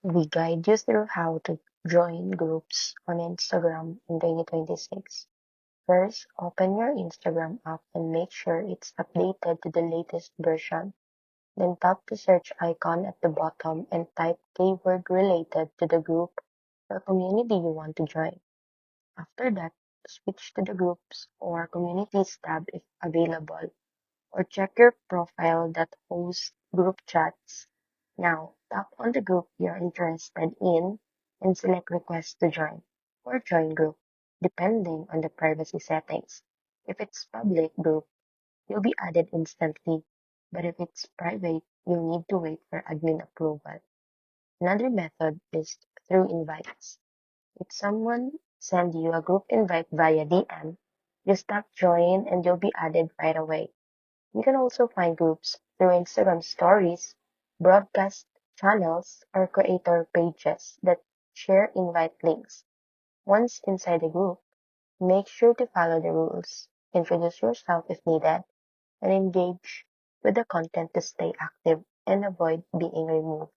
We guide you through how to join groups on Instagram in 2026. First, open your Instagram app and make sure it's updated to the latest version. Then tap the search icon at the bottom and type keyword related to the group or community you want to join. After that, switch to the groups or communities tab if available, or check your profile that hosts group chats. Now, tap on the group you're interested in and select request to join or join group, depending on the privacy settings. If it's public group, you'll be added instantly, but if it's private, you'll need to wait for admin approval. Another method is through invites. If someone sends you a group invite via DM, just tap join and you'll be added right away. You can also find groups through Instagram stories, broadcast channels, or creator pages that share invite links. Once inside the group, make sure to follow the rules, introduce yourself if needed, and engage with the content to stay active and avoid being removed.